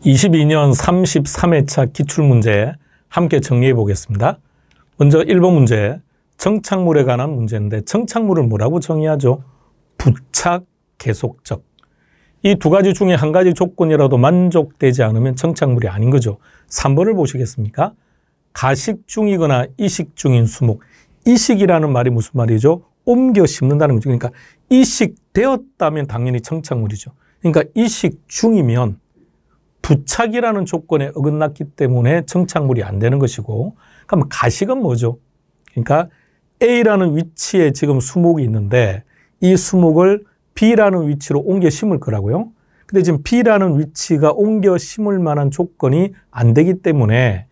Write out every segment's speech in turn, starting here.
22년 33회차 기출문제 함께 정리해 보겠습니다. 먼저 1번 문제, 정착물에 관한 문제인데 정착물을 뭐라고 정의하죠? 부착, 계속적. 이 두 가지 중에 한 가지 조건이라도 만족되지 않으면 정착물이 아닌 거죠. 3번을 보시겠습니까? 가식 중이거나 이식 중인 수목. 이식이라는 말이 무슨 말이죠? 옮겨 심는다는 거죠. 그러니까 이식되었다면 당연히 정착물이죠. 그러니까 이식 중이면 부착이라는 조건에 어긋났기 때문에 정착물이 안 되는 것이고, 그럼 가식은 뭐죠? 그러니까 A라는 위치에 지금 수목이 있는데 이 수목을 B라는 위치로 옮겨 심을 거라고요. 근데 지금 B라는 위치가 옮겨 심을 만한 조건이 안 되기 때문에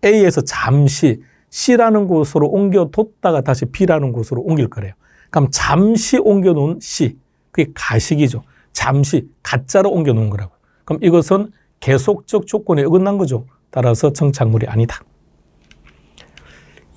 A에서 잠시 C라는 곳으로 옮겨뒀다가 다시 B라는 곳으로 옮길 거래요. 그럼 잠시 옮겨놓은 C, 그게 가식이죠. 잠시 가짜로 옮겨놓은 거라고요. 그럼 이것은 계속적 조건에 어긋난 거죠. 따라서 정착물이 아니다.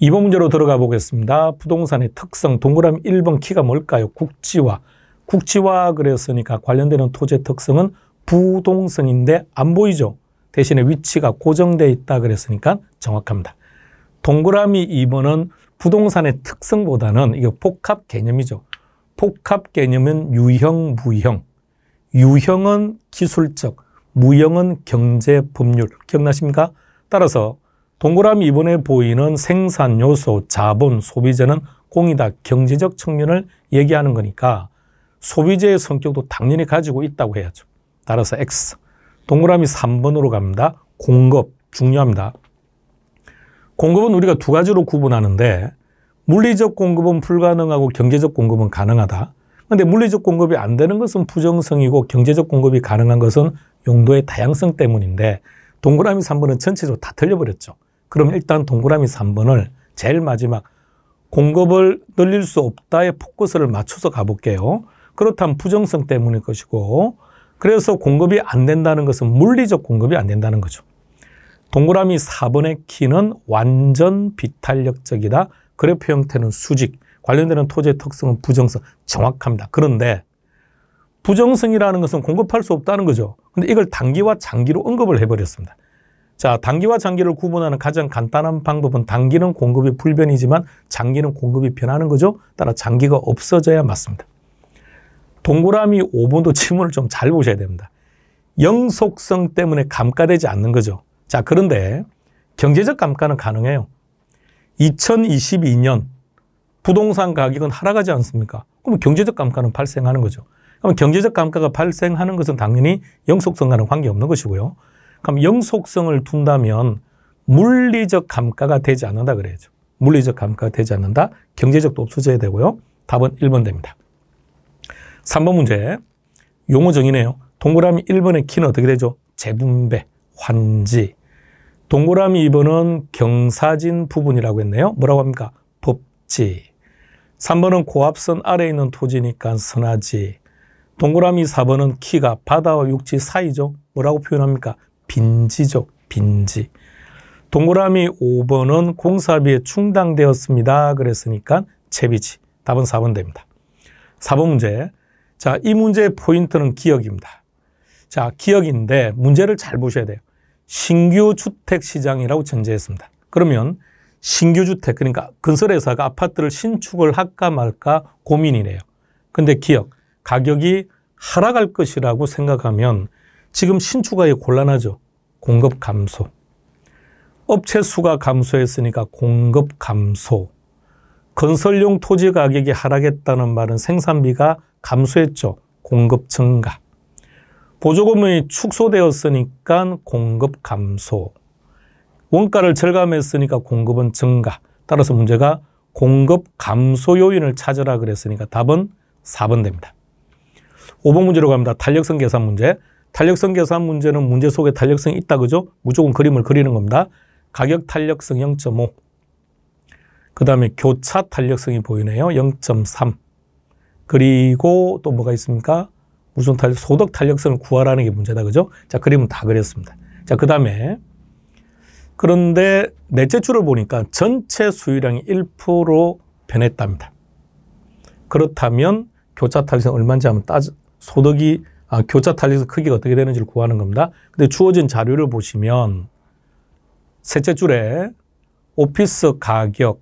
2번 문제로 들어가 보겠습니다. 부동산의 특성, 동그라미 1번 키가 뭘까요? 국지화. 국지화 그랬으니까 관련되는 토지의 특성은 부동성인데 안 보이죠. 대신에 위치가 고정되어 있다 그랬으니까 정확합니다. 동그라미 2번은 부동산의 특성보다는 이거 복합 개념이죠. 복합 개념은 유형, 무형. 유형은 기술적, 무형은 경제, 법률. 기억나십니까? 따라서 동그라미 2번에 보이는 생산 요소, 자본, 소비재는 공이다. 경제적 측면을 얘기하는 거니까 소비재의 성격도 당연히 가지고 있다고 해야죠. 따라서 X. 동그라미 3번으로 갑니다. 공급, 중요합니다. 공급은 우리가 두 가지로 구분하는데 물리적 공급은 불가능하고 경제적 공급은 가능하다. 그런데 물리적 공급이 안 되는 것은 부정성이고 경제적 공급이 가능한 것은 용도의 다양성 때문인데 동그라미 3번은 전체적으로 다 틀려버렸죠. 그럼 일단 동그라미 3번을 제일 마지막 공급을 늘릴 수 없다에 포커스를 맞춰서 가볼게요. 그렇다면 부정성 때문일 것이고, 그래서 공급이 안 된다는 것은 물리적 공급이 안 된다는 거죠. 동그라미 4번의 키는 완전 비탄력적이다. 그래프 형태는 수직. 관련되는 토지의 특성은 부정성. 정확합니다. 그런데 부정성이라는 것은 공급할 수 없다는 거죠. 근데 이걸 단기와 장기로 언급을 해버렸습니다. 자, 단기와 장기를 구분하는 가장 간단한 방법은 단기는 공급이 불변이지만 장기는 공급이 변하는 거죠. 따라 장기가 없어져야 맞습니다. 동그라미 5번도 지문을 좀 잘 보셔야 됩니다. 영속성 때문에 감가되지 않는 거죠. 자, 그런데 경제적 감가는 가능해요. 2022년 부동산 가격은 하락하지 않습니까? 그럼 경제적 감가는 발생하는 거죠. 그럼 경제적 감가가 발생하는 것은 당연히 영속성과는 관계없는 것이고요. 그럼 영속성을 둔다면 물리적 감가가 되지 않는다 그래야죠. 물리적 감가가 되지 않는다. 경제적도 없어져야 되고요. 답은 1번 됩니다. 3번 문제, 용어 정의네요. 동그라미 1번의 키는 어떻게 되죠? 재분배, 환지. 동그라미 2번은 경사진 부분이라고 했네요. 뭐라고 합니까? 법지. 3번은 고압선 아래에 있는 토지니까 선화지. 동그라미 4번은 키가 바다와 육지 사이죠. 뭐라고 표현합니까? 빈지죠. 빈지. 동그라미 5번은 공사비에 충당되었습니다. 그랬으니까 채비지. 답은 4번 됩니다. 4번 문제. 자, 이 문제의 포인트는 기역입니다. 자, 기역인데 문제를 잘 보셔야 돼요. 신규 주택 시장이라고 전제했습니다. 그러면 신규 주택, 그러니까 건설회사가 아파트를 신축을 할까 말까 고민이래요. 근데 기역, 가격이 하락할 것이라고 생각하면 지금 신축하기 곤란하죠. 공급 감소. 업체 수가 감소했으니까 공급 감소. 건설용 토지 가격이 하락했다는 말은 생산비가 감소했죠. 공급 증가. 보조금이 축소되었으니까 공급 감소. 원가를 절감했으니까 공급은 증가. 따라서 문제가 공급 감소 요인을 찾으라 그랬으니까 답은 4번 됩니다. 5번 문제로 갑니다. 탄력성 계산 문제. 탄력성 계산 문제는 문제 속에 탄력성이 있다 그죠? 무조건 그림을 그리는 겁니다. 가격 탄력성 0.5. 그 다음에 교차 탄력성이 보이네요. 0.3. 그리고 또 뭐가 있습니까? 무슨 탄력, 소득 탄력성을 구하라는 게 문제다. 그죠? 자, 그림은 다 그렸습니다. 자, 그 다음에 그런데 넷째 줄을 보니까 전체 수요량이 1% 변했답니다. 그렇다면 교차 탄력성 얼마인지 한번 소득이 교차 탄력성 크기가 어떻게 되는지를 구하는 겁니다. 근데 주어진 자료를 보시면 셋째 줄에 오피스 가격,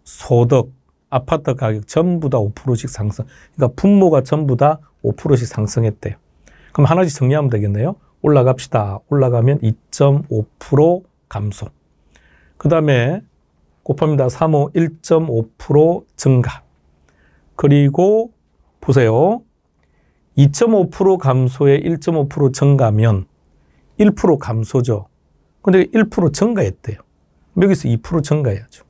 소득, 아파트 가격 전부 다 5%씩 상승. 그러니까 분모가 전부 다 5%씩 상승했대요. 그럼 하나씩 정리하면 되겠네요. 올라갑시다. 올라가면 2.5% 감소. 그 다음에 곱합니다. 3호 1.5% 증가. 그리고 보세요. 2.5% 감소에 1.5% 증가면 1% 감소죠. 근데 1% 증가했대요. 여기서 2% 증가해야죠.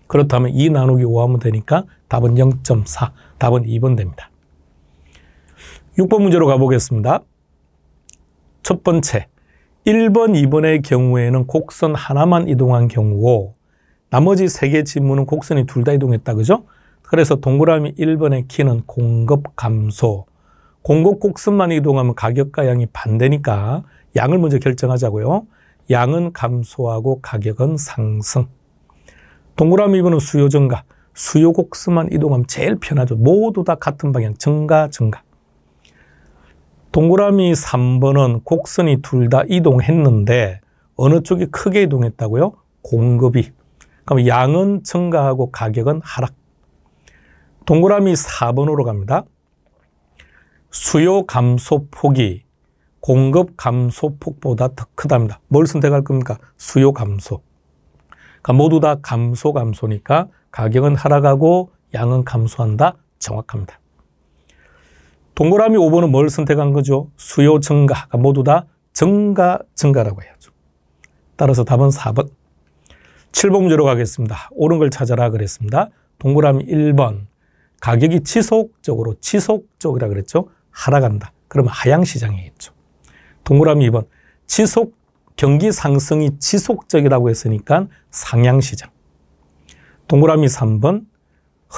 그렇다면 2 나누기 5 하면 되니까 답은 0.4. 답은 2번 됩니다. 6번 문제로 가보겠습니다. 첫 번째, 1번, 2번의 경우에는 곡선 하나만 이동한 경우고 나머지 3개 지문은 곡선이 둘 다 이동했다. 그죠? 그래서 동그라미 1번의 키는 공급 감소. 공급 곡선만 이동하면 가격과 양이 반대니까 양을 먼저 결정하자고요. 양은 감소하고 가격은 상승. 동그라미 2번은 수요 증가. 수요 곡선만 이동하면 제일 편하죠. 모두 다 같은 방향. 증가, 증가. 동그라미 3번은 곡선이 둘 다 이동했는데 어느 쪽이 크게 이동했다고요? 공급이. 그럼 양은 증가하고 가격은 하락. 동그라미 4번으로 갑니다. 수요 감소폭이 공급 감소폭보다 더 크답니다. 뭘 선택할 겁니까? 수요 감소. 그러니까 모두 다 감소니까 가격은 하락하고 양은 감소한다. 정확합니다. 동그라미 5번은 뭘 선택한 거죠? 수요 증가. 그러니까 모두 다 증가라고 해야죠. 따라서 답은 4번. 7번 문제로 가겠습니다. 옳은 걸 찾아라 그랬습니다. 동그라미 1번. 가격이 지속적이라 그랬죠? 하락한다. 그러면 하향시장이겠죠. 동그라미 2번. 경기 상승이 지속적이라고 했으니까 상향시장. 동그라미 3번.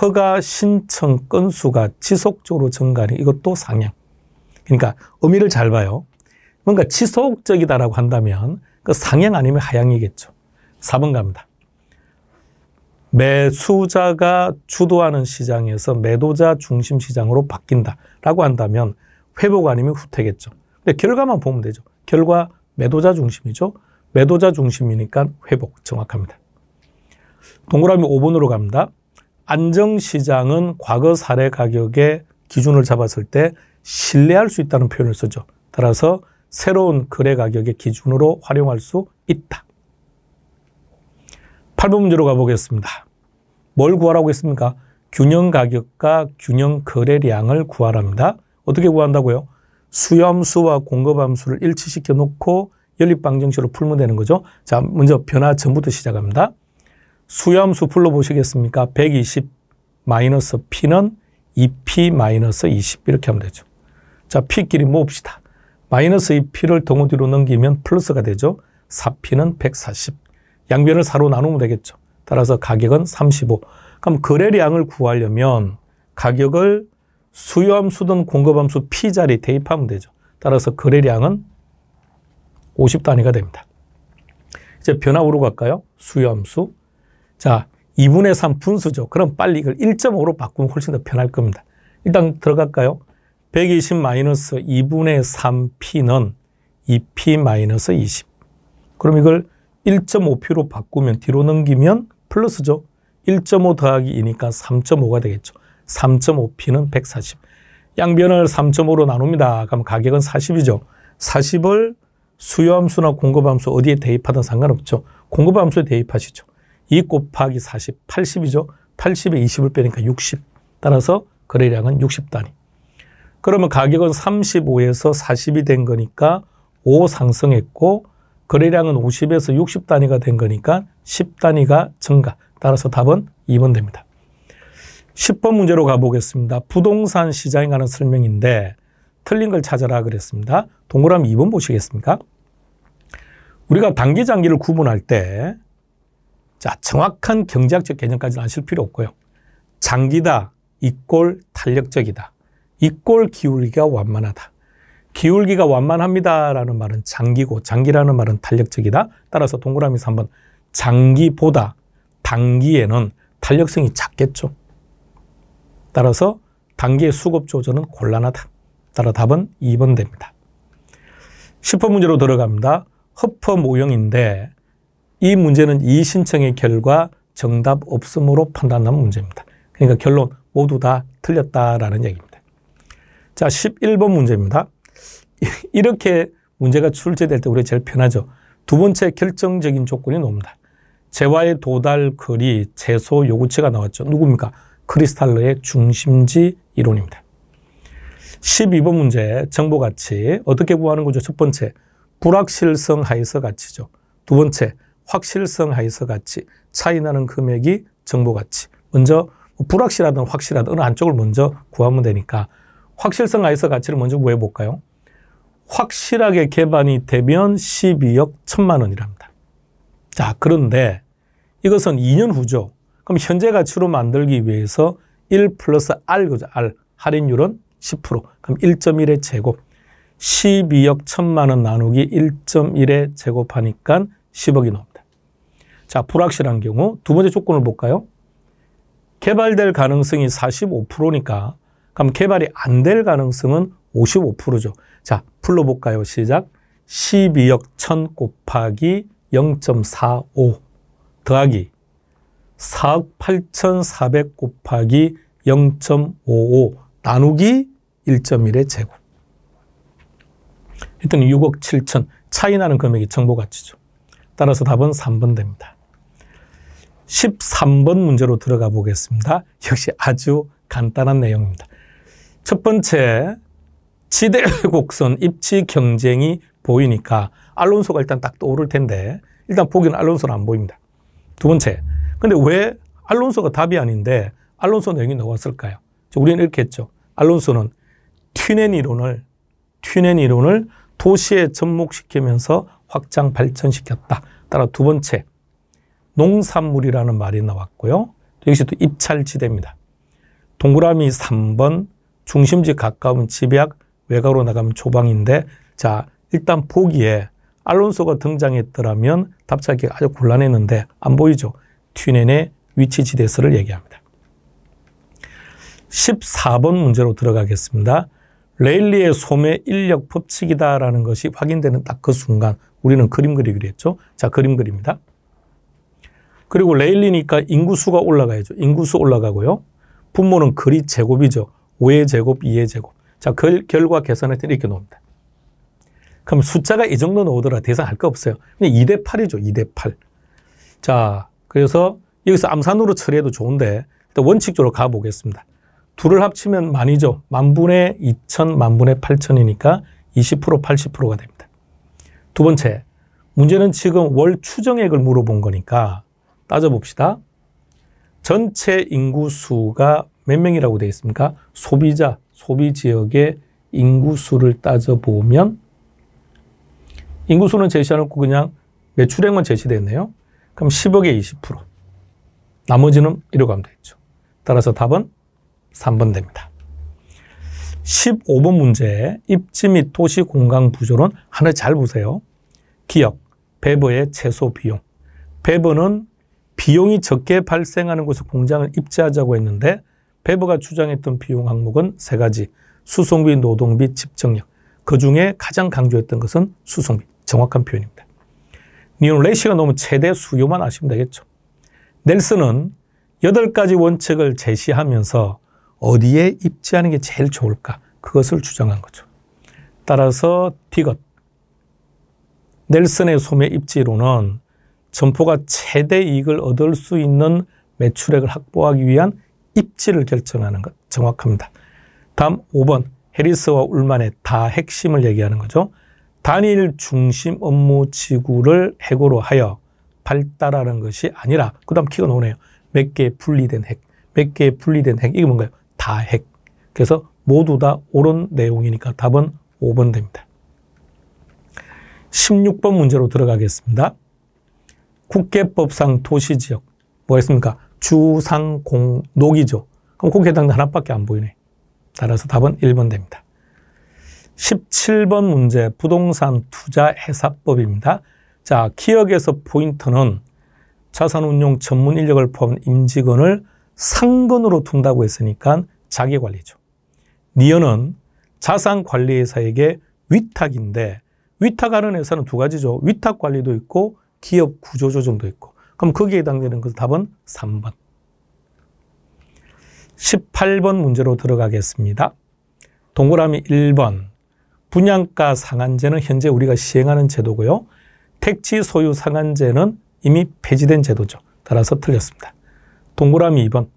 허가 신청 건수가 지속적으로 증가하는 이것도 상향. 그러니까 의미를 잘 봐요. 뭔가 지속적이다라고 한다면 그 상향 아니면 하향이겠죠. 4번 갑니다. 매수자가 주도하는 시장에서 매도자 중심 시장으로 바뀐다라고 한다면 회복 아니면 후퇴겠죠. 근데 결과만 보면 되죠. 결과 매도자 중심이죠. 매도자 중심이니까 회복 정확합니다. 동그라미 5번으로 갑니다. 안정시장은 과거 사례 가격의 기준을 잡았을 때 신뢰할 수 있다는 표현을 쓰죠. 따라서 새로운 거래 가격의 기준으로 활용할 수 있다. 8번 문제로 가보겠습니다. 뭘 구하라고 했습니까? 균형 가격과 균형 거래량을 구하랍니다. 어떻게 구한다고요? 수요함수와 공급함수를 일치시켜 놓고 연립방정식으로 풀면 되는 거죠. 자, 먼저 변화 전부터 시작합니다. 수요함수 불러보시겠습니까? 120 마이너스 P는 2P 마이너스 20 이렇게 하면 되죠. 자, P끼리 모읍시다. 마이너스 2P를 동호 뒤로 넘기면 플러스가 되죠. 4P는 140. 양변을 4로 나누면 되겠죠. 따라서 가격은 35. 그럼 거래량을 구하려면 가격을 수요함수든 공급함수 P자리 대입하면 되죠. 따라서 거래량은 50단위가 됩니다. 이제 변화으로 갈까요? 수요함수. 자, 2분의 3 분수죠. 그럼 빨리 이걸 1.5로 바꾸면 훨씬 더 편할 겁니다. 일단 들어갈까요? 120 마이너스 2분의 3P는 2P 마이너스 20. 그럼 이걸 1.5P로 바꾸면 뒤로 넘기면 플러스죠. 1.5 더하기 2니까 3.5가 되겠죠. 3.5P는 140. 양변을 3.5로 나눕니다. 그럼 가격은 40이죠. 40을 수요함수나 공급함수 어디에 대입하든 상관없죠. 공급함수에 대입하시죠. 2 곱하기 40, 80이죠. 80에 20을 빼니까 60. 따라서 거래량은 60단위. 그러면 가격은 35에서 40이 된 거니까 5 상승했고 거래량은 50에서 60단위가 된 거니까 10단위가 증가. 따라서 답은 2번 됩니다. 10번 문제로 가보겠습니다. 부동산 시장에 관한 설명인데 틀린 걸 찾아라 그랬습니다. 동그라미 2번 보시겠습니까? 우리가 단기, 장기를 구분할 때 자, 정확한 경제학적 개념까지는 아실 필요 없고요. 장기다, 이꼴 탄력적이다. 이꼴 기울기가 완만하다. 기울기가 완만합니다라는 말은 장기고 장기라는 말은 탄력적이다. 따라서 동그라미 3번 장기보다 단기에는 탄력성이 작겠죠. 따라서 단기의 수급 조절은 곤란하다. 따라 답은 2번 됩니다. 10번 문제로 들어갑니다. 허퍼 모형인데 이 문제는 이의신청의 결과 정답 없음으로 판단한 문제입니다. 그러니까 결론 모두 다 틀렸다라는 얘기입니다. 자, 11번 문제입니다. 이렇게 문제가 출제될 때 우리가 제일 편하죠. 두 번째 결정적인 조건이 나옵니다. 재화의 도달 거리 최소 요구치가 나왔죠. 누굽니까? 크리스탈러의 중심지 이론입니다. 12번 문제 정보가치 어떻게 구하는 거죠? 첫 번째 불확실성 하에서 가치죠. 두 번째 확실성 하에서 가치 차이 나는 금액이 정보가치. 먼저 불확실하든 확실하든 어느 한쪽을 먼저 구하면 되니까 확실성 하에서 가치를 먼저 구해볼까요? 확실하게 개반이 되면 12억 1천만 원이랍니다. 자, 그런데 이것은 2년 후죠. 그럼 현재 가치로 만들기 위해서 1 플러스 R, 그죠? R. 할인율은 10%. 그럼 1.1의 제곱. 12억 1천만 원 나누기 1.1의 제곱하니까 10억이 나옵니다. 자, 불확실한 경우 두 번째 조건을 볼까요? 개발될 가능성이 45%니까 그럼 개발이 안 될 가능성은 55%죠. 자, 풀러볼까요? 시작. 12억 1천 곱하기 0.45 더하기 4억 8,400 곱하기 0.55 나누기 1.1의 제곱. 일단 6억 7천 차이 나는 금액이 정보가치죠. 따라서 답은 3번 됩니다. 13번 문제로 들어가 보겠습니다. 역시 아주 간단한 내용입니다. 첫 번째 지대 곡선 입지 경쟁이 보이니까 알론소가 일단 딱 떠오를 텐데 일단 보기는 알론소는 안 보입니다. 두 번째, 근데 왜 알론소가 답이 아닌데 알론소 내용이 나왔을까요? 우리는 이렇게 했죠. 알론소는 튜넨 이론을 도시에 접목시키면서 확장 발전시켰다. 따라 두 번째, 농산물이라는 말이 나왔고요. 역시 또 입찰지대입니다. 동그라미 3번, 중심지 가까우면 집약, 외곽으로 나가면 조방인데 자, 일단 보기에 알론소가 등장했더라면 답 찾기가 아주 곤란했는데 안 보이죠? 튜넨의 위치 지대서를 얘기합니다. 14번 문제로 들어가겠습니다. 레일리의 소매 인력 법칙이다라는 것이 확인되는 딱 그 순간 우리는 그림 그리기로 했죠. 자, 그림 그립니다. 그리고 레일리니까 인구수가 올라가야죠. 인구수 올라가고요. 분모는 거리 제곱이죠. 5의 제곱, 2의 제곱. 자, 결과 계산할 때 이렇게 나옵니다. 그럼 숫자가 이 정도 나오더라 더 이상 할 거 없어요. 그냥 2대 8이죠. 2대 8. 자, 그래서 여기서 암산으로 처리해도 좋은데 일단 원칙적으로 가보겠습니다. 둘을 합치면 만이죠. 만분의 2천, 만분의 8천이니까 20%, 80%가 됩니다. 두 번째, 문제는 지금 월 추정액을 물어본 거니까 따져봅시다. 전체 인구수가 몇 명이라고 되어 있습니까? 소비자, 소비지역의 인구수를 따져보면 인구수는 제시 안 했고 그냥 매출액만 제시됐네요. 그럼 10억에 20%. 나머지는 이러고 하면 되겠죠. 따라서 답은 3번 됩니다. 15번 문제, 입지 및 도시 공간 구조론 하나 잘 보세요. 기역, 배버의 최소 비용. 배버는 비용이 적게 발생하는 곳에 공장을 입지하자고 했는데 배버가 주장했던 비용 항목은 세 가지. 수송비, 노동비, 집정력. 그중에 가장 강조했던 것은 수송비. 정확한 표현입니다. 니온 레시가 나오면 최대 수요만 아시면 되겠죠. 넬슨은 8가지 원칙을 제시하면서 어디에 입지하는 게 제일 좋을까? 그것을 주장한 거죠. 따라서 디귿. 넬슨의 소매 입지론은 점포가 최대 이익을 얻을 수 있는 매출액을 확보하기 위한 입지를 결정하는 것. 정확합니다. 다음 5번. 해리스와 울만의 다 핵심을 얘기하는 거죠. 단일 중심 업무 지구를 핵으로 하여 발달하는 것이 아니라 그 다음 키가 나오네요. 몇 개의 분리된 핵. 몇 개의 분리된 핵. 이게 뭔가요? 다 핵. 그래서 모두 다 옳은 내용이니까 답은 5번 됩니다. 16번 문제로 들어가겠습니다. 국계법상 도시지역. 뭐가 있습니까? 주상공록이죠. 그럼 거기에 해당되는 하나밖에 안 보이네. 따라서 답은 1번 됩니다. 17번 문제 부동산 투자 해사법입니다. 자, 기역에서 포인트는 자산운용 전문 인력을 포함한 임직원을 상근으로 둔다고 했으니까 자기관리죠. 니은은 자산관리회사에게 위탁인데 위탁하는 회사는 두 가지죠. 위탁관리도 있고 기업 구조조정도 있고. 그럼 거기에 해당되는 그 답은 3번. 18번 문제로 들어가겠습니다. 동그라미 1번. 분양가 상한제는 현재 우리가 시행하는 제도고요. 택지 소유 상한제는 이미 폐지된 제도죠. 따라서 틀렸습니다. 동그라미 2번.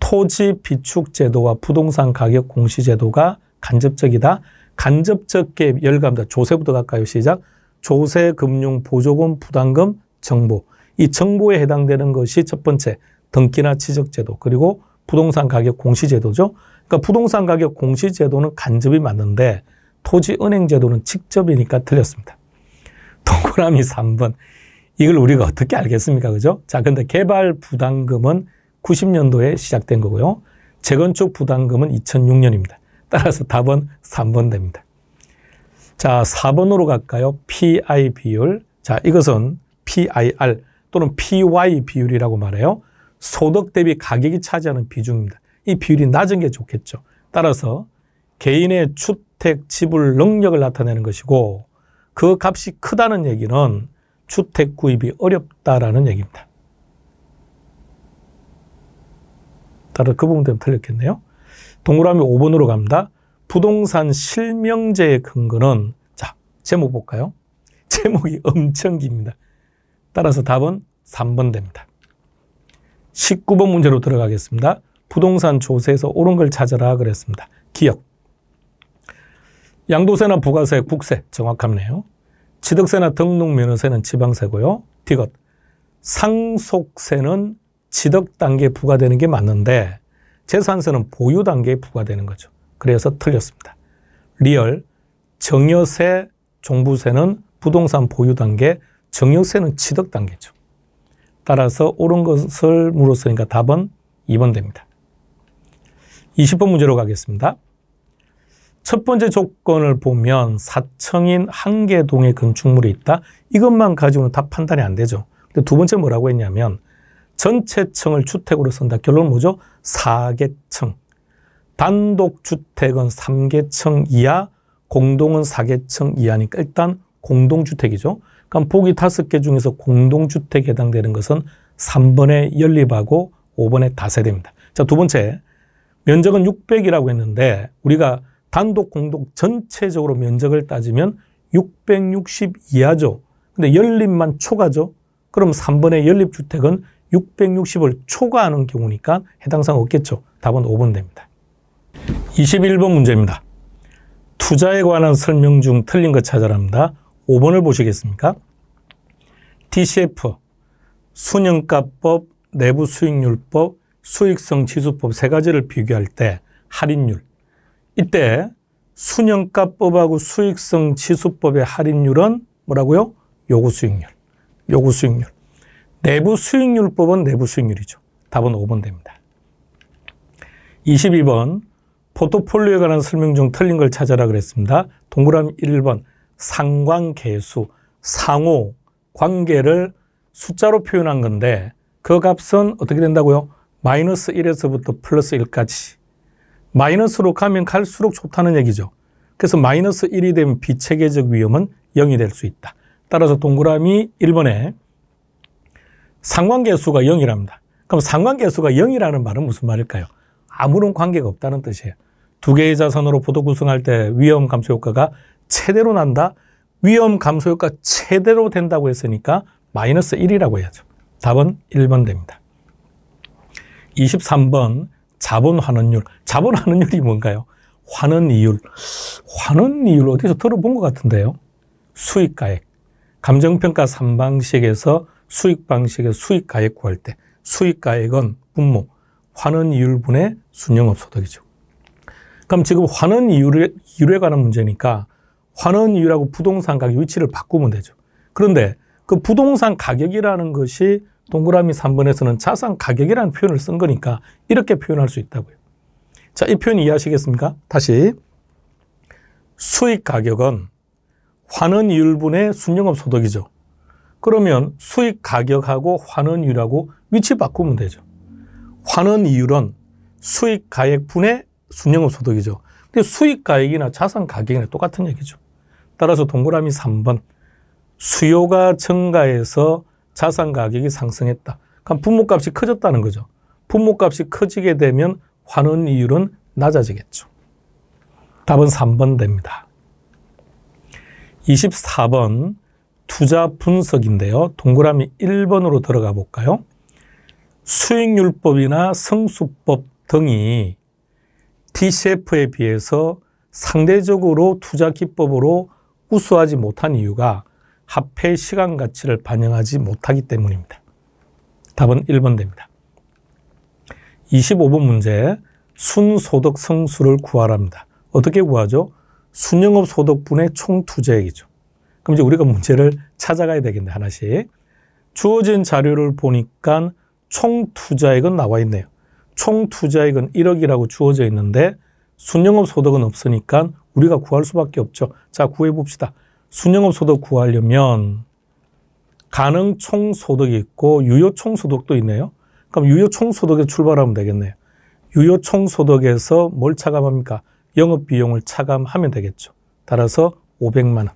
토지 비축 제도와 부동산 가격 공시 제도가 간접적이다. 간접적 개입 열감다. 조세부터 갈까요? 시작. 조세, 금융, 보조금, 부담금, 정보. 이 정보에 해당되는 것이 첫 번째 등기나 취득 제도 그리고 부동산 가격 공시 제도죠. 그러니까 부동산 가격 공시 제도는 간접이 맞는데 토지 은행 제도는 직접이니까 틀렸습니다. 동그라미 3번. 이걸 우리가 어떻게 알겠습니까? 그죠? 자, 근데 개발 부담금은 90년도에 시작된 거고요. 재건축 부담금은 2006년입니다. 따라서 답은 3번 됩니다. 자, 4번으로 갈까요? PI 비율. 자, 이것은 PIR 또는 PY 비율이라고 말해요. 소득 대비 가격이 차지하는 비중입니다. 이 비율이 낮은 게 좋겠죠. 따라서 개인의 주택 지불 능력을 나타내는 것이고 그 값이 크다는 얘기는 주택 구입이 어렵다라는 얘기입니다. 따라서 그 부분 때문에 틀렸겠네요. 동그라미 5번으로 갑니다. 부동산 실명제의 근거는 자, 제목 볼까요? 제목이 엄청 깁니다. 따라서 답은 3번 됩니다. 19번 문제로 들어가겠습니다. 부동산 조세에서 옳은 걸 찾아라 그랬습니다. 기억. 양도세나 부가세, 국세 정확하네요. 취득세나 등록면허세는 지방세고요. 디귿. 상속세는 취득 단계에 부과되는 게 맞는데 재산세는 보유 단계에 부과되는 거죠. 그래서 틀렸습니다. 리얼. 증여세, 종부세는 부동산 보유 단계, 증여세는 취득 단계죠. 따라서 옳은 것을 물었으니까 답은 2번 됩니다. 20번 문제로 가겠습니다. 첫 번째 조건을 보면 4층인 한 개 동의 건축물이 있다. 이것만 가지고는 답 판단이 안 되죠. 근데 두 번째 뭐라고 했냐면 전체 층을 주택으로 쓴다. 결론은 뭐죠? 4개층. 단독주택은 3개층 이하, 공동은 4개층 이하니까 일단 공동주택이죠. 그럼 보기 5개 중에서 공동주택에 해당되는 것은 3번에 연립하고 5번에 다세대입니다. 자, 두 번째, 면적은 600이라고 했는데 우리가 단독, 공동 전체적으로 면적을 따지면 660 이하죠. 근데 연립만 초과죠. 그럼 3번의 연립주택은 660을 초과하는 경우니까 해당사항 없겠죠. 답은 5번 됩니다. 21번 문제입니다. 투자에 관한 설명 중 틀린 것 찾아랍니다. 5번을 보시겠습니까? DCF, 순영가법, 내부 수익률법, 수익성 지수법 세 가지를 비교할 때 할인율. 이때 순영가법하고 수익성 지수법의 할인율은 뭐라고요? 요구수익률. 요구수익률. 내부 수익률법은 내부 수익률이죠. 답은 5번 됩니다. 22번 포트폴리오에 관한 설명 중 틀린 걸 찾아라 그랬습니다. 동그라미 1번 상관계수, 상호 관계를 숫자로 표현한 건데 그 값은 어떻게 된다고요? 마이너스 1에서부터 플러스 1까지. 마이너스로 가면 갈수록 좋다는 얘기죠. 그래서 마이너스 1이 되면 비체계적 위험은 0이 될 수 있다. 따라서 동그라미 1번에 상관계수가 0이랍니다. 그럼 상관계수가 0이라는 말은 무슨 말일까요? 아무런 관계가 없다는 뜻이에요. 두 개의 자산으로 포도 구성할 때 위험 감소 효과가 최대로 난다. 위험 감소 효과 최대로 된다고 했으니까 마이너스 1이라고 해야죠. 답은 1번 됩니다. 23번 자본 환원율. 자본 환원율이 뭔가요? 환원이율. 환원이율 어디서 들어본 것 같은데요. 수익가액. 감정평가 3방식에서 수익방식에서 수익가액 구할 때 수익가액은 분모, 환원이율분의 순영업소득이죠. 그럼 지금 환원이율에 관한 문제니까 환원이율하고 부동산 가격 위치를 바꾸면 되죠. 그런데 그 부동산 가격이라는 것이 동그라미 3번에서는 자산 가격이라는 표현을 쓴 거니까 이렇게 표현할 수 있다고요. 자, 이 표현 이해하시겠습니까? 다시 수익 가격은 환원이율분의 순영업소득이죠. 그러면 수익 가격하고 환원이율하고 위치 바꾸면 되죠. 환원이율은 수익 가액분의 순영업소득이죠. 근데 수익 가액이나 자산 가격이나 똑같은 얘기죠. 따라서 동그라미 3번. 수요가 증가해서 자산 가격이 상승했다. 그럼 분모값이 커졌다는 거죠. 분모값이 커지게 되면 환원이율은 낮아지겠죠. 답은 3번 됩니다. 24번 투자 분석인데요. 동그라미 1번으로 들어가 볼까요? 수익률법이나 성수법 등이 DCF에 비해서 상대적으로 투자 기법으로 우수하지 못한 이유가 화폐 시간 가치를 반영하지 못하기 때문입니다. 답은 1번 됩니다. 25번 문제, 순소득 성수를 구하랍니다. 어떻게 구하죠? 순영업 소득분의 총 투자액이죠. 그럼 이제 우리가 문제를 찾아가야 되겠네, 하나씩. 주어진 자료를 보니까 총 투자액은 나와 있네요. 총 투자액은 1억이라고 주어져 있는데 순영업 소득은 없으니까 우리가 구할 수밖에 없죠. 자, 구해봅시다. 순영업 소득 구하려면 가능 총 소득이 있고 유효 총 소득도 있네요. 그럼 유효 총 소득에 출발하면 되겠네요. 유효 총 소득에서 뭘 차감합니까? 영업 비용을 차감하면 되겠죠. 따라서 500만 원.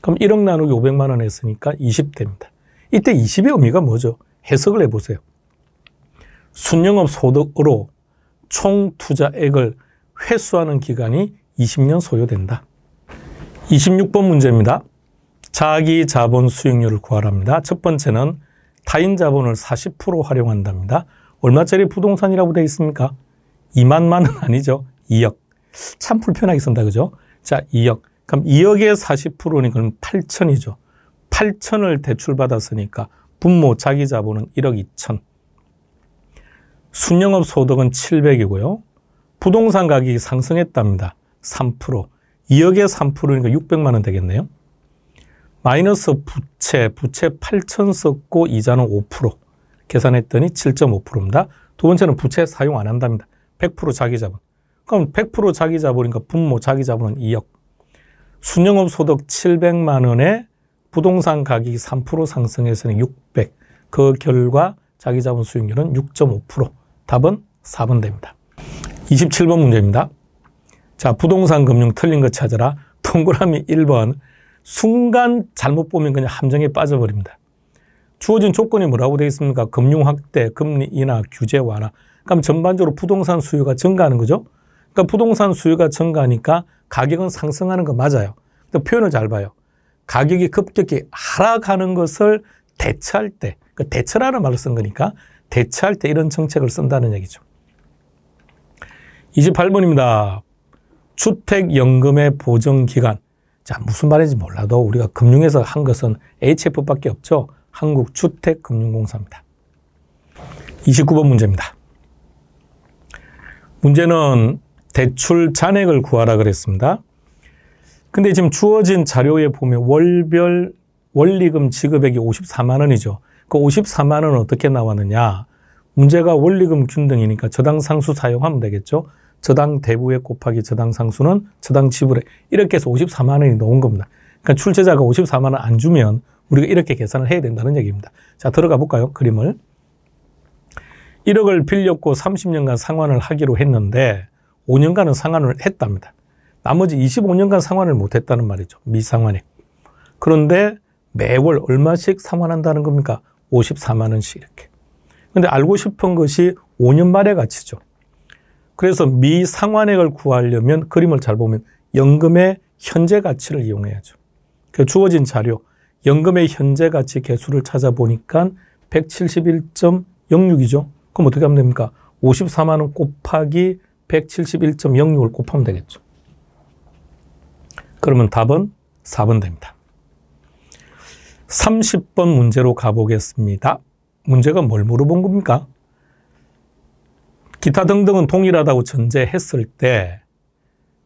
그럼 1억 나누기 500만 원 했으니까 20대입니다. 이때 20의 의미가 뭐죠? 해석을 해보세요. 순영업 소득으로 총 투자액을 회수하는 기간이 20년 소요된다. 26번 문제입니다. 자기 자본 수익률을 구하랍니다. 첫 번째는 타인 자본을 40% 활용한답니다. 얼마짜리 부동산이라고 되어 있습니까? 2만만 원 아니죠. 2억. 참 불편하게 쓴다, 그죠? 자, 2억. 그럼 2억의 40%니까 8천이죠. 8천을 대출받았으니까 분모 자기 자본은 1억 2천. 순영업 소득은 700이고요. 부동산 가격이 상승했답니다. 3%. 2억에 3%니까 600만 원 되겠네요. 마이너스 부채 8천 썼고 이자는 5%. 계산했더니 7.5%입니다. 두 번째는 부채 사용 안 한답니다. 100% 자기 자본. 그럼 100% 자기 자본이니까 분모 자기 자본은 2억. 순영업 소득 700만 원에 부동산 가격이 3% 상승해서는 600. 그 결과 자기 자본 수익률은 6.5%. 답은 4번 됩니다. 27번 문제입니다. 자, 부동산 금융 틀린 거 찾아라. 동그라미 1번. 순간 잘못 보면 그냥 함정에 빠져버립니다. 주어진 조건이 뭐라고 되어 있습니까? 금융 확대, 금리 인하, 규제 완화. 그럼 전반적으로 부동산 수요가 증가하는 거죠. 그러니까 부동산 수요가 증가하니까 가격은 상승하는 거 맞아요. 근데 표현을 잘 봐요. 가격이 급격히 하락하는 것을 대처할 때, 그 대처라는 말을 쓴 거니까 대처할 때 이런 정책을 쓴다는 얘기죠. 28번입니다. 주택연금의 보정기간. 자, 무슨 말인지 몰라도 우리가 금융에서 한 것은 HF밖에 없죠. 한국주택금융공사입니다. 29번 문제입니다. 문제는 대출 잔액을 구하라 그랬습니다. 근데 지금 주어진 자료에 보면 월별 원리금 지급액이 54만 원이죠. 그 54만 원은 어떻게 나왔느냐. 문제가 원리금 균등이니까 저당 상수 사용하면 되겠죠. 저당 대부액 곱하기 저당 상수는 저당 지불액. 이렇게 해서 54만 원이 나온 겁니다. 그러니까 출제자가 54만 원 안 주면 우리가 이렇게 계산을 해야 된다는 얘기입니다. 자, 들어가 볼까요? 그림을. 1억을 빌렸고 30년간 상환을 하기로 했는데 5년간은 상환을 했답니다. 나머지 25년간 상환을 못했다는 말이죠. 미상환액. 그런데 매월 얼마씩 상환한다는 겁니까? 54만 원씩 이렇게. 근데 알고 싶은 것이 5년 말의 가치죠. 그래서 미상환액을 구하려면 그림을 잘 보면 연금의 현재 가치를 이용해야죠. 그 주어진 자료, 연금의 현재 가치 개수를 찾아보니까 171.06이죠. 그럼 어떻게 하면 됩니까? 54만 원 곱하기 171.06을 곱하면 되겠죠. 그러면 답은 4번 됩니다. 30번 문제로 가보겠습니다. 문제가 뭘 물어본 겁니까? 기타 등등은 동일하다고 전제했을 때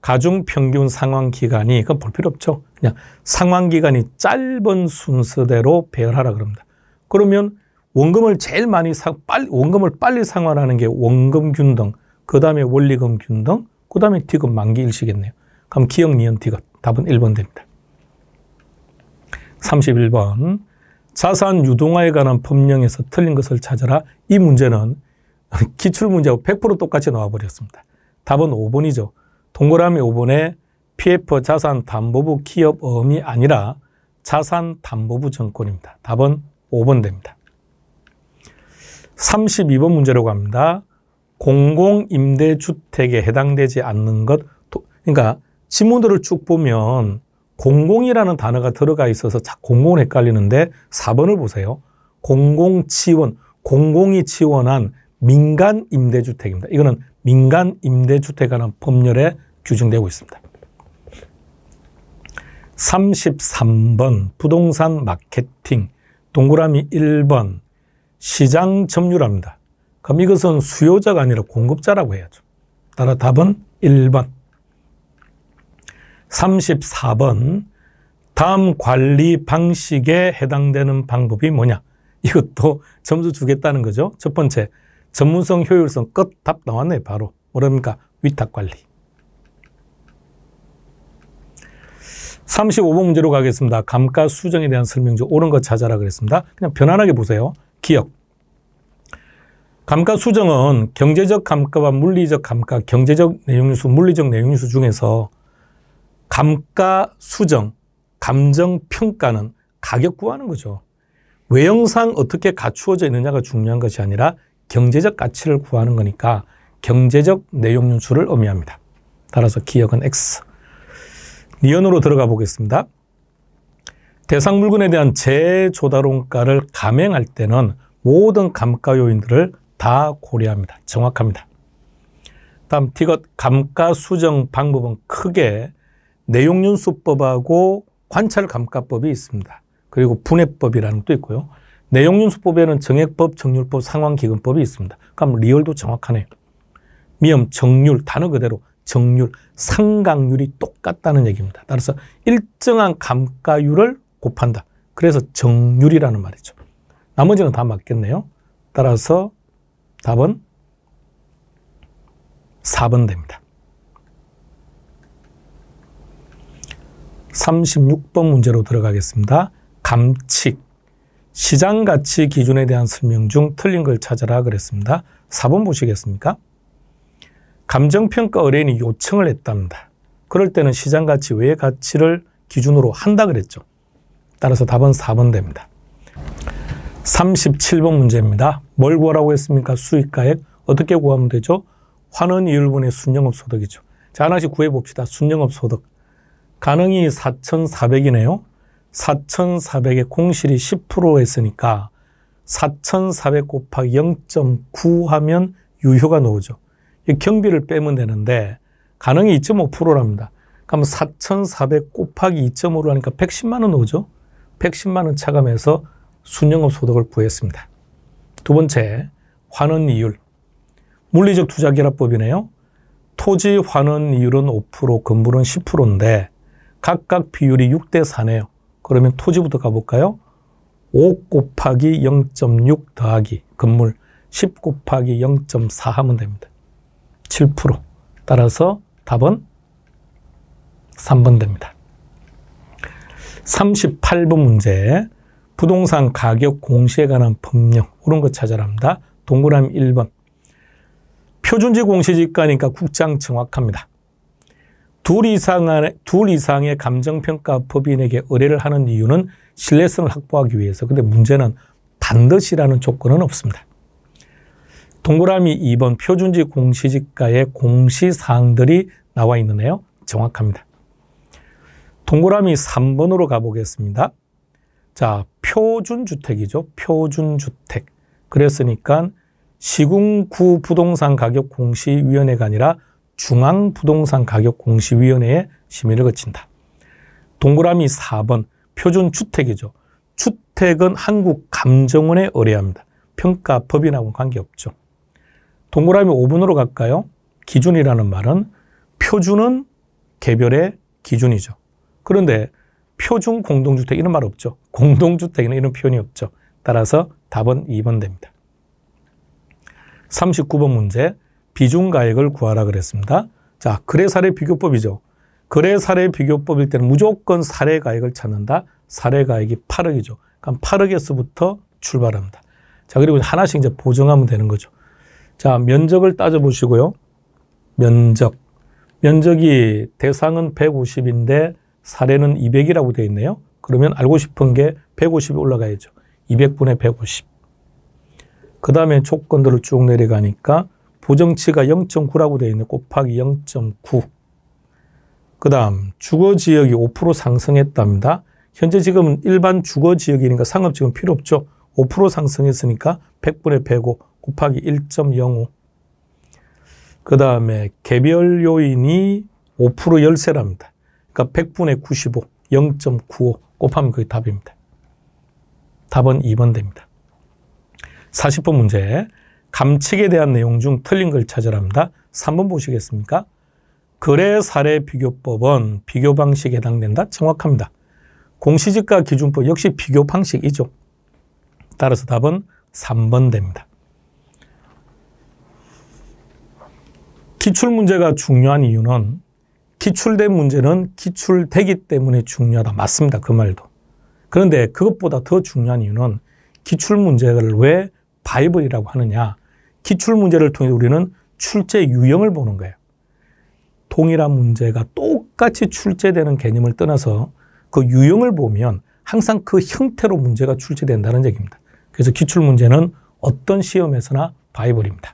가중 평균 상환 기간이, 그건 볼 필요 없죠. 그냥 상환 기간이 짧은 순서대로 배열하라 그럽니다. 그러면 원금을 제일 많이 원금을 빨리 상환하는 게 원금 균등, 그 다음에 원리금 균등, 그 다음에 디귿 만기 일시겠네요. 그럼 기억, 니은, 디귿. 답은 1번 됩니다. 31번. 자산 유동화에 관한 법령에서 틀린 것을 찾아라. 이 문제는 기출문제하고 100% 똑같이 나와버렸습니다. 답은 5번이죠. 동그라미 5번에 PF 자산담보부 기업어음이 아니라 자산담보부 증권입니다. 답은 5번 됩니다. 32번 문제로 갑니다. 공공임대주택에 해당되지 않는 것, 그러니까 지문들을 쭉 보면 공공이라는 단어가 들어가 있어서 공공은 헷갈리는데 4번을 보세요. 공공지원, 공공이 지원한 민간임대주택입니다. 이거는 민간임대주택이라는 법률에 규정되고 있습니다. 33번 부동산 마케팅, 동그라미 1번 시장 점유랍니다. 그럼 이것은 수요자가 아니라 공급자라고 해야죠. 따라 답은 1번. 34번 다음 관리 방식에 해당되는 방법이 뭐냐? 이것도 점수 주겠다는 거죠. 첫 번째, 전문성, 효율성, 끝 답 나왔네요. 바로 뭐랍니까? 위탁관리. 35번 문제로 가겠습니다. 감가수정에 대한 설명조 옳은 거 찾아라 그랬습니다. 그냥 편안하게 보세요. 기억. 감가수정은 경제적 감가와 물리적 감가, 경제적 내용유수, 물리적 내용유수 중에서 감가수정, 감정평가는 가격 구하는 거죠. 외형상 어떻게 갖추어져 있느냐가 중요한 것이 아니라 경제적 가치를 구하는 거니까 경제적 내용유수를 의미합니다. 따라서 기억은 X. 니은으로 들어가 보겠습니다. 대상 물건에 대한 재조달원가를 감행할 때는 모든 감가 요인들을 다 고려합니다. 정확합니다. 다음 T것 감가수정 방법은 크게 내용윤수법하고 관찰감가법이 있습니다. 그리고 분해법이라는 것도 있고요. 내용윤수법에는 정액법, 정률법, 상환기금법이 있습니다. 그럼 리얼도 정확하네요. 미음, 정률, 단어 그대로 정률, 상각률이 똑같다는 얘기입니다. 따라서 일정한 감가율을 곱한다. 그래서 정률이라는 말이죠. 나머지는 다 맞겠네요. 따라서 답은 4번 됩니다. 36번 문제로 들어가겠습니다. 감칙, 시장가치 기준에 대한 설명 중 틀린 걸 찾아라 그랬습니다. 4번 보시겠습니까? 감정평가 의뢰인이 요청을 했답니다. 그럴 때는 시장가치 외의 가치를 기준으로 한다 그랬죠. 따라서 답은 4번 됩니다. 37번 문제입니다. 뭘 구하라고 했습니까? 수익가액. 어떻게 구하면 되죠? 환원이율분의 순영업소득이죠. 자, 하나씩 구해봅시다. 순영업소득. 가능이 4,400이네요. 4,400에 공실이 10% 했으니까 4,400 곱하기 0.9 하면 유효가 나오죠. 경비를 빼면 되는데 가능이 2.5%랍니다. 그럼 4,400 곱하기 2.5로 하니까 110만 원 나오죠. 110만 원 차감해서 순영업 소득을 구했습니다. 두 번째, 환원이율. 물리적 투자결합법이네요. 토지 환원이율은 5%, 건물은 10%인데 각각 비율이 6대 4네요. 그러면 토지부터 가볼까요? 5 곱하기 0.6 더하기 건물 10 곱하기 0.4 하면 됩니다. 7%. 따라서 답은 3번 됩니다. 38번 문제. 부동산 가격 공시에 관한 법령. 옳은 거 찾아랍니다. 동그라미 1번. 표준지 공시지가니까 국장 정확합니다. 둘 이상의 감정평가 법인에게 의뢰를 하는 이유는 신뢰성을 확보하기 위해서. 근데 문제는 반드시라는 조건은 없습니다. 동그라미 2번 표준지 공시지가의 공시사항들이 나와 있는데요. 정확합니다. 동그라미 3번으로 가보겠습니다. 자, 표준주택이죠. 표준주택. 그랬으니까 시군구 부동산 가격 공시위원회가 아니라 중앙부동산가격공시위원회에 심의를 거친다. 동그라미 4번 표준주택이죠. 주택은 한국감정원에 의뢰합니다. 평가법인하고는 관계없죠. 동그라미 5번으로 갈까요? 기준이라는 말은 표준은 개별의 기준이죠. 그런데 표준 공동주택 이런 말 없죠. 공동주택에는 이런 표현이 없죠. 따라서 답은 2번 됩니다. 39번 문제. 비중가액을 구하라 그랬습니다. 자, 거래사례비교법이죠. 거래사례비교법일 때는 무조건 사례가액을 찾는다. 사례가액이 8억이죠. 그럼 8억에서부터 출발합니다. 자, 그리고 하나씩 이제 보정하면 되는 거죠. 자, 면적을 따져보시고요. 면적. 면적이 대상은 150인데 사례는 200이라고 되어 있네요. 그러면 알고 싶은 게 150이 올라가야죠. 200분의 150. 그 다음에 조건들을 쭉 내려가니까 부정치가 0.9라고 되어 있네. 곱하기 0.9. 그 다음 주거지역이 5% 상승했답니다. 현재 지금 일반 주거지역이니까 상업지역은 필요 없죠. 5% 상승했으니까 100분의 105 곱하기 1.05. 그 다음에 개별 요인이 5% 열세랍니다. 그러니까 100분의 95, 0.95 곱하면 그게 답입니다. 답은 2번 됩니다. 40번 문제. 감칙에 대한 내용 중 틀린 걸 찾으랍니다. 3번 보시겠습니까? 거래 사례 비교법은 비교 방식에 해당된다. 정확합니다. 공시지가 기준법 역시 비교 방식이죠. 따라서 답은 3번 됩니다. 기출문제가 중요한 이유는 기출된 문제는 기출되기 때문에 중요하다. 맞습니다. 그 말도. 그런데 그것보다 더 중요한 이유는 기출문제를 왜 바이블이라고 하느냐. 기출문제를 통해 우리는 출제 유형을 보는 거예요. 동일한 문제가 똑같이 출제되는 개념을 떠나서 그 유형을 보면 항상 그 형태로 문제가 출제된다는 얘기입니다. 그래서 기출문제는 어떤 시험에서나 바이블입니다.